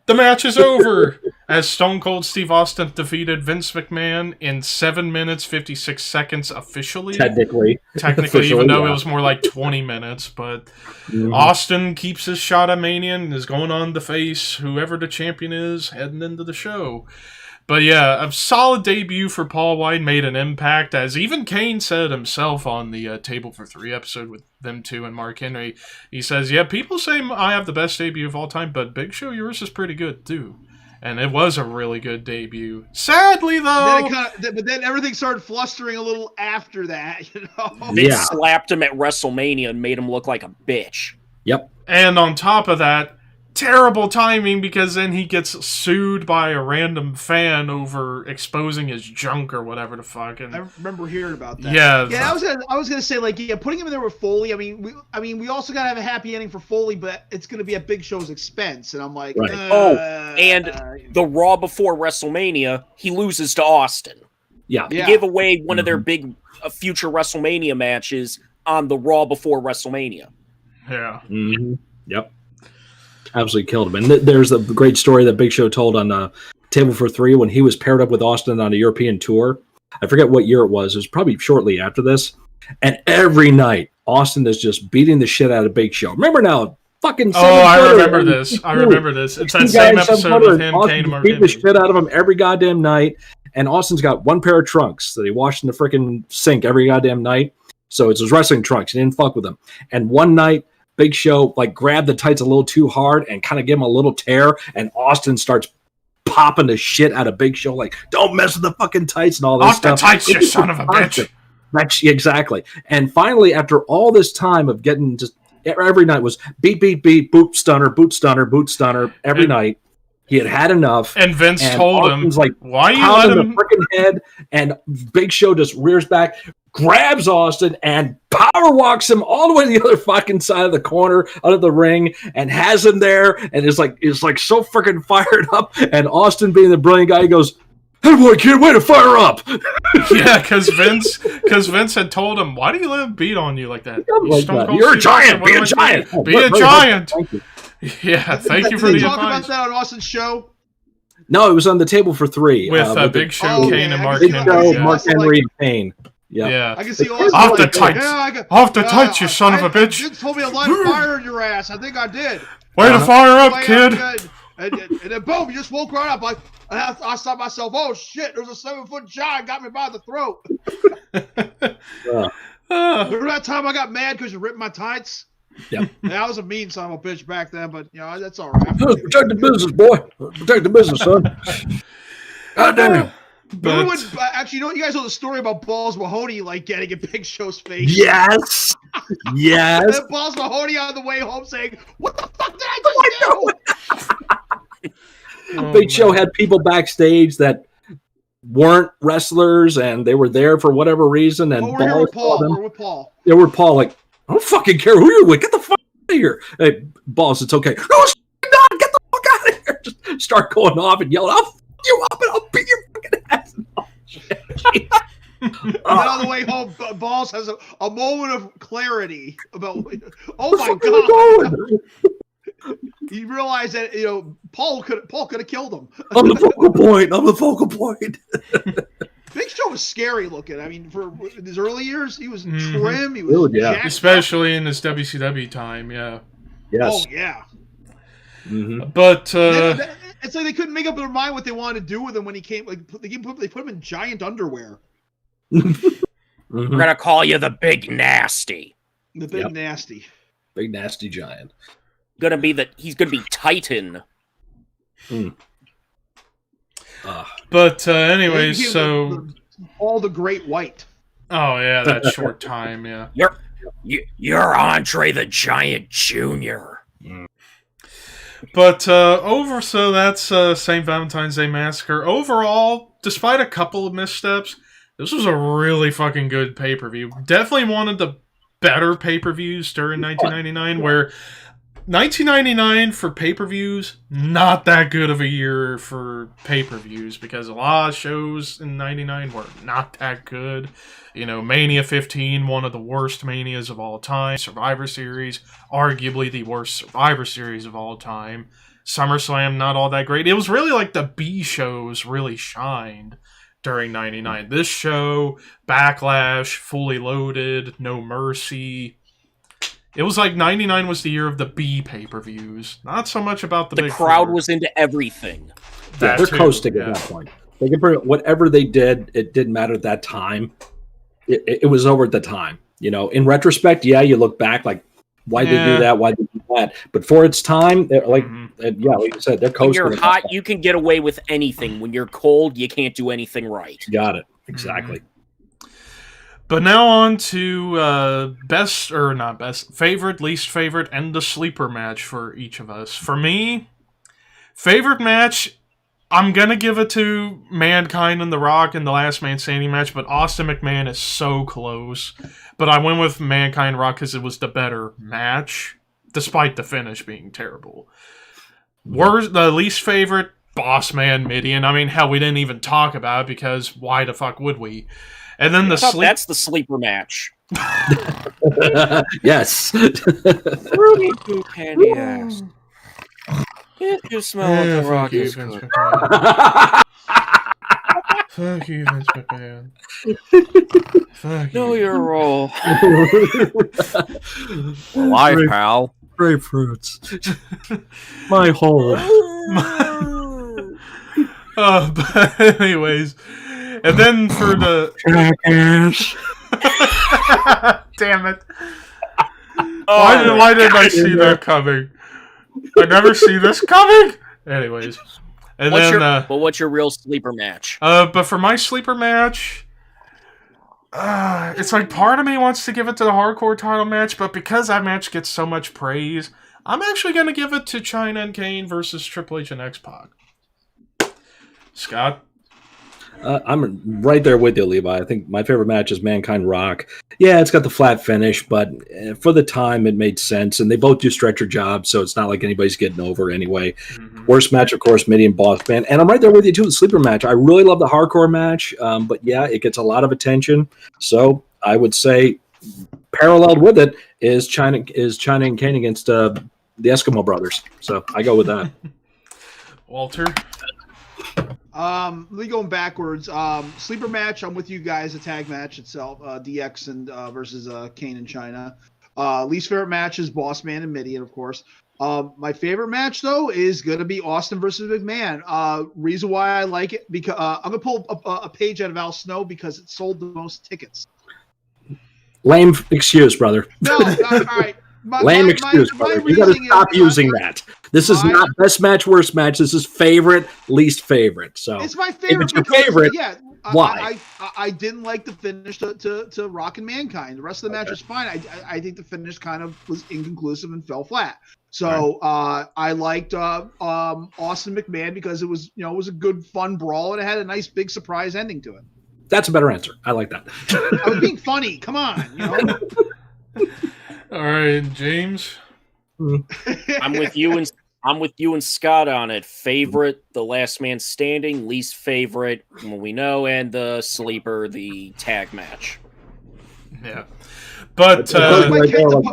The match is over as Stone Cold Steve Austin defeated Vince McMahon in 7 minutes 56 seconds officially. Technically, even though it was more like 20 minutes. But Austin keeps his shot at Mania and is going on to face whoever the champion is heading into the show. But yeah, a solid debut for Paul White, made an impact, as even Kane said himself on the Table for Three episode with them two and Mark Henry. He says, yeah, people say I have the best debut of all time, but Big Show, yours is pretty good too. And it was a really good debut. Sadly, though... But then everything started flustering a little after that, you know? Vince slapped him at WrestleMania and made him look like a bitch. Yep. And on top of that, terrible timing, because then he gets sued by a random fan over exposing his junk or whatever the fuck. And I remember hearing about that. Yeah, I was gonna say, like, yeah, putting him in there with Foley. I mean, we also gotta have a happy ending for Foley, but it's gonna be at Big Show's expense. And I'm like, right. And the Raw before WrestleMania, he loses to Austin. Yeah. He gave away one of their big future WrestleMania matches on the Raw before WrestleMania. Yeah. Mm-hmm. Yep. Absolutely killed him. And there's the great story that Big Show told on Table for Three when he was paired up with Austin on a European tour. I forget what year it was. It was probably shortly after this. And every night, Austin is just beating the shit out of Big Show. Remember now, fucking... I remember this. It's that same episode with him, Kane, and Mark beating the shit out of him every goddamn night. And Austin's got one pair of trunks that he washed in the freaking sink every goddamn night. So it's his wrestling trunks. He didn't fuck with them. And one night, Big Show like grabbed the tights a little too hard and kind of gave him a little tear, and Austin starts popping the shit out of Big Show, like, don't mess with the fucking tights and all this stuff. Off the tights, you son of a bitch. Exactly. And finally, after all this time of getting just every night was beat, boot stunner, every night. He had enough. And Vince told him, like, why you let him... the freaking head, and Big Show just rears back, grabs Austin, and power walks him all the way to the other fucking side of the corner, out of the ring, and has him there, and is like so freaking fired up. And Austin, being the brilliant guy, he goes, "Hey boy, kid, way to fire up!" Yeah, because Vince had told him, "Why do you let him beat on you like that? You're a giant. Be a giant. Be a giant." Yeah, thank you for the advice. Did they talk about that on Austin's show? No, it was on the Table for Three with Big Show, Kane, and Mark Henry. Mark Henry and Kane. Yeah. I can see Austin off the tights. Off the tights, you son of a bitch. You told me to light a fire in your ass. I think I did. Way to fire up, kid. And then boom, you just woke right up. Like, I saw myself, oh shit, there's a 7-foot giant got me by the throat. Remember that time I got mad because you ripped my tights? Yeah. I was a mean son of a bitch back then, but you know, that's all right. Protect the business, boy. Protect the business, son. God damn. Remember when, actually, you know, you guys know the story about Balls Mahoney, like, getting in Big Show's face? Yes. Yes. And then Balls Mahoney on the way home saying, what the fuck did I just do? Big Show had people backstage that weren't wrestlers, and they were there for whatever reason. And we're here with Paul. We're with Paul. Yeah, we're Paul. Like, I don't fucking care who you're with. Get the fuck out of here. Hey, Balls, it's okay. No, it's not. Get the fuck out of here. Just start going off and yelling, I'll fuck you up and I'll beat your fucking ass. Oh, shit. And then on the way home, Balls has a moment of clarity about, oh my God. He realized that, you know, Paul could have killed him. I'm the focal point. Big Show was scary looking. I mean, for his early years, he was trim. He was especially in his WCW time. Yeah. Yes. Oh yeah. Mm-hmm. But it's like they couldn't make up their mind what they wanted to do with him when he came. Like they put him in giant underwear. We're gonna call you the Big Nasty. The Big Nasty. Big Nasty Giant. He's gonna be Titan. But anyways, so all the Great White. Oh yeah, that short time. Yeah. You're Andre the Giant Jr. But so that's St. Valentine's Day Massacre. Overall, despite a couple of missteps, This was a really fucking good pay-per-view. Definitely one of the better pay-per-views during 1999, where 1999 for pay-per-views, not that good of a year for pay-per-views, because a lot of shows in 99 were not that good. You know, Mania 15, one of the worst Manias of all time. Survivor Series, arguably the worst Survivor Series of all time. SummerSlam, not all that great. It was really like the B shows really shined during 99. This show, Backlash, Fully Loaded, No Mercy. It was like 99 was the year of the B pay-per-views. Not so much about the big crowd four. was into everything. Yeah, they're coasting at that point. They can bring whatever they did. It didn't matter at that time. It was over at the time. You know, in retrospect, yeah, you look back like, why did they do that? Why did they do that? But for its time, like you said, they're coasting. When you're hot, you can get away with anything. When you're cold, you can't do anything right. Got it. Exactly. But now on to favorite, least favorite, and the sleeper match for each of us. For me, favorite match, I'm going to give it to Mankind and The Rock in the Last Man Standing match, but Austin McMahon is so close. But I went with Mankind Rock because it was the better match, despite the finish being terrible. The least favorite, Boss Man Mideon. I mean, hell, we didn't even talk about it because why the fuck would we? And then that's the sleeper match. Yes. Ruby Poo Candy Ass. If you smell what The Rock is good. Fuck you, Vince McMahon. Fuck Know you. your role. Live, pal. Grapefruits. My hole. But anyways, and then for the damn it! Why didn't I see that coming? I never see this coming. Anyways, and what's your real sleeper match? But for my sleeper match, it's like part of me wants to give it to the hardcore title match, but because that match gets so much praise, I'm actually going to give it to China and Kane versus Triple H and X-Pac. Scott? I'm right there with you, Levi. I think my favorite match is Mankind Rock. Yeah, it's got the flat finish, but for the time, it made sense. And they both do stretcher jobs, so it's not like anybody's getting over anyway. Worst match, of course, Mideon Boss Man. And I'm right there with you, too, the sleeper match. I really love the hardcore match, but yeah, it gets a lot of attention. So I would say paralleled with it is China and Kane against the Eskimo Brothers. So I go with that. Walter? Me going backwards. Sleeper match, I'm with you guys. A tag match itself. DX and versus Kane and China. Least favorite match is Boss Man and Mideon, of course. My favorite match though is gonna be Austin versus McMahon. Reason why I like it because I'm gonna pull a page out of Al Snow because it sold the most tickets. Lame excuse, brother. No, all right. Lame excuse, brother. You gotta stop using that. This is not best match, worst match. This is favorite, least favorite. So it's my favorite. If it's your favorite, yeah. Why? I didn't like the finish to Rock and Mankind. The rest of the match was fine. I think the finish kind of was inconclusive and fell flat. So I liked Austin McMahon because it was a good fun brawl and it had a nice big surprise ending to it. That's a better answer. I like that. I was being funny. Come on. All right, James. I'm with you and Scott on it. Favorite, The Last Man Standing. Least favorite, well, we know, and the sleeper, the tag match. Yeah, but that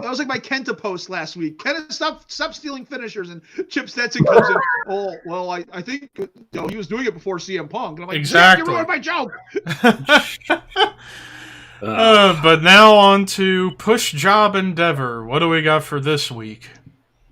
was like my Kenta post last week. Kenta, stop stealing finishers, and Chip Stetson comes in. Oh well, I think he was doing it before CM Punk, and I'm like, exactly. You ruined my joke. But now on to Push Job Endeavor. What do we got for this week?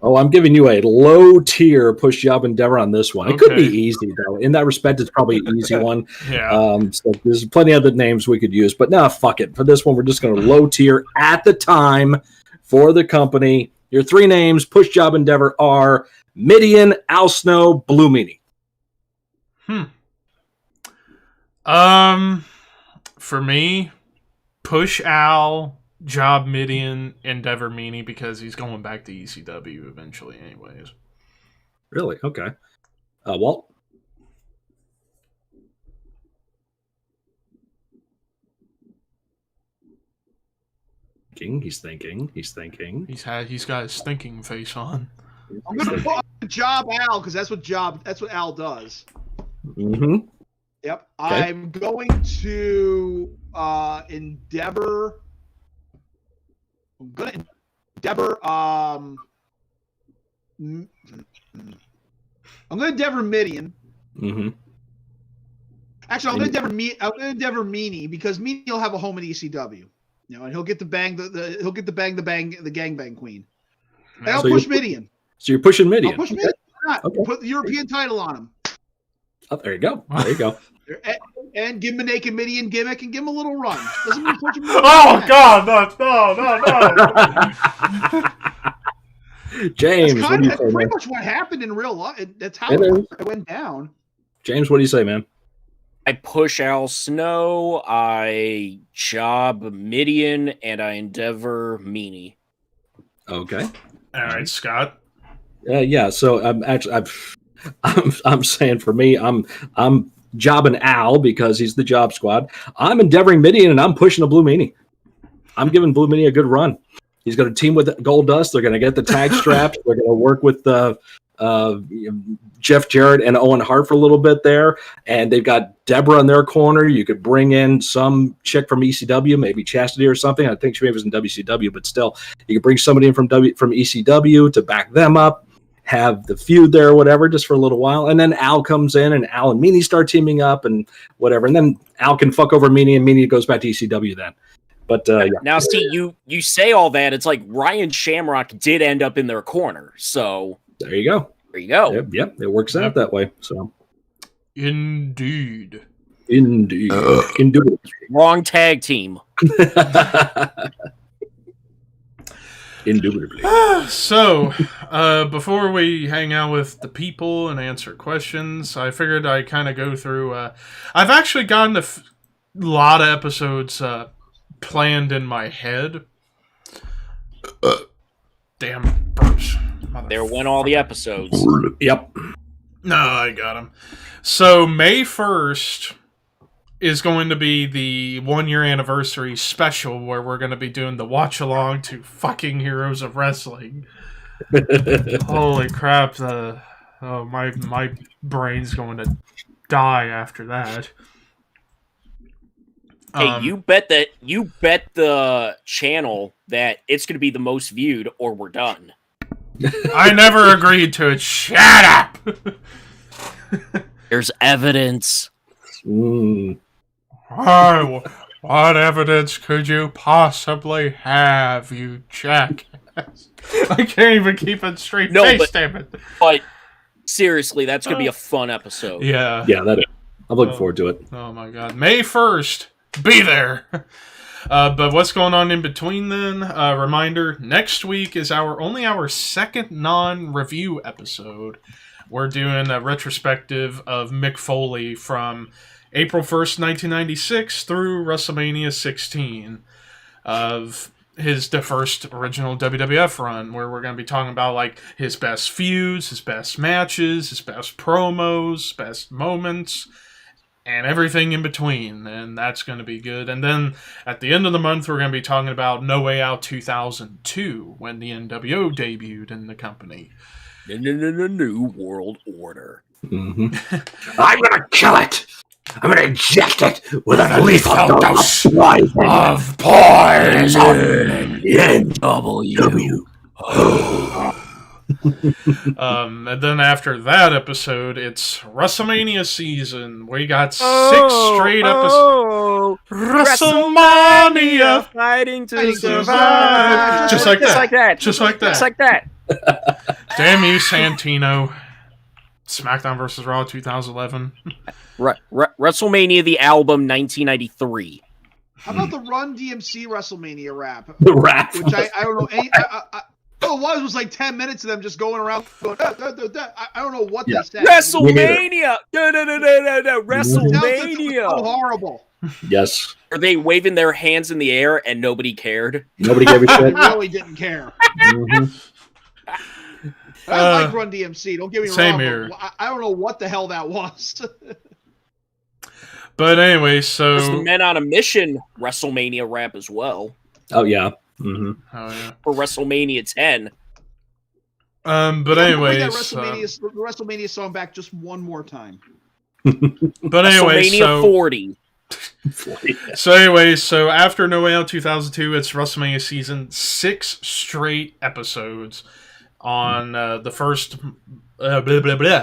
Oh, I'm giving you a low tier Push Job Endeavor on this one. It could be easy though. In that respect, it's probably an easy one. Yeah. So there's plenty of other names we could use, but no, fuck it. For this one, we're just going to low tier at the time for the company. Your three names, Push Job Endeavor, are Mideon, Al Snow, Blue Meanie. For me, Push Al, Job Mideon, Endeavor Meanie, because he's going back to ECW eventually anyways. Really? Okay. Walt? He's thinking. He's got his thinking face on. I'm gonna put Job Al because that's what Al does. Mm-hmm. Yep. Okay. I'm going to endeavor. I'm gonna endeavor. I'm gonna endeavor Midian. Mm-hmm. Actually, I'm gonna endeavor Meanie because Meanie will have a home at ECW. You know, and he'll get the gangbang queen. And I'll push Midian. So you're pushing Midian. I'll push Midian. Okay. Put the European title on him. Oh, there you go. And give him a naked Midian gimmick and give him a little run. Doesn't mean push him. Oh God, no! James, that's pretty much what happened in real life. That's how it went down. James, what do you say, man? I push Al Snow, I job Midian, and I endeavor Meanie. Okay. All right, Scott. Yeah. So I'm saying for me, I'm jobbing Al because he's the job squad. I'm endeavoring Midian, and I'm pushing a Blue Meanie. I'm giving Blue Meanie a good run. He's going to team with Goldust. They're going to get the tag straps. They're going to work with Jeff Jarrett and Owen Hart for a little bit there, and they've got Deborah in their corner. You could bring in some chick from ECW, maybe Chastity or something. I think she maybe was in WCW, but still, you could bring somebody in from ECW to back them up, have the feud there or whatever, just for a little while, and then Al comes in, and Al and Meanie start teaming up and whatever, and then Al can fuck over Meanie, and Meanie goes back to ECW then. But yeah. Now, see, you say all that. It's like Ryan Shamrock did end up in their corner, so there you go. There you go. Yep. It works out that way. So, indeed. Wrong tag team. Indubitably. So, before we hang out with the people and answer questions, I figured I'd kind of go through. I've actually gotten a lot of episodes planned in my head. Damn burps. There went all the episodes. Yep. No, I got them. So, May 1st is going to be the 1-year anniversary special where we're going to be doing the watch along to fucking Heroes of Wrestling. Holy crap! My brain's going to die after that. Hey, you bet the channel that it's going to be the most viewed, or we're done. I never agreed to it. Shut up. There's evidence. Mm. Oh, what evidence could you possibly have, you jackass? I can't even keep a straight face, damn it. But seriously, that's going to be a fun episode. Yeah. Yeah, that is. I'm looking forward to it. Oh my god. May 1st, be there! But what's going on in between then? Reminder, next week is only our second non-review episode. We're doing a retrospective of Mick Foley from April 1st, 1996 through WrestleMania 16 of the first original WWF run, where we're going to be talking about like his best feuds, his best matches, his best promos, best moments, and everything in between, and that's going to be good. And then at the end of the month, we're going to be talking about No Way Out 2002, when the NWO debuted in the company. New World Order. Mm-hmm. I'm going to kill it! I'm going to inject it with a lethal dose of poison! NWO. And then after that episode, it's WrestleMania season. We got 6 straight episodes. WrestleMania fighting to survive. Just like that. That. Damn you, Santino. SmackDown vs. Raw 2011. WrestleMania the album 1993. How about the Run DMC WrestleMania rap? The rap, which I don't know. All it was like 10 minutes of them just going around. Going, I don't know what they said. WrestleMania. WrestleMania. So horrible. Yes. Are they waving their hands in the air and nobody cared? Nobody gave a They shit. really didn't care. Mm-hmm. I like Run DMC. Don't get me same wrong. here. I don't know what the hell that was. But anyway, so There's the Men on a Mission WrestleMania rap as well. Oh, yeah. Mm-hmm. Oh yeah. For WrestleMania 10. But Bring anyways, that WrestleMania song back just one more time. but anyways, WrestleMania 40. So after No Way Out 2002, it's WrestleMania season, 6 straight episodes on the first blah, blah, blah,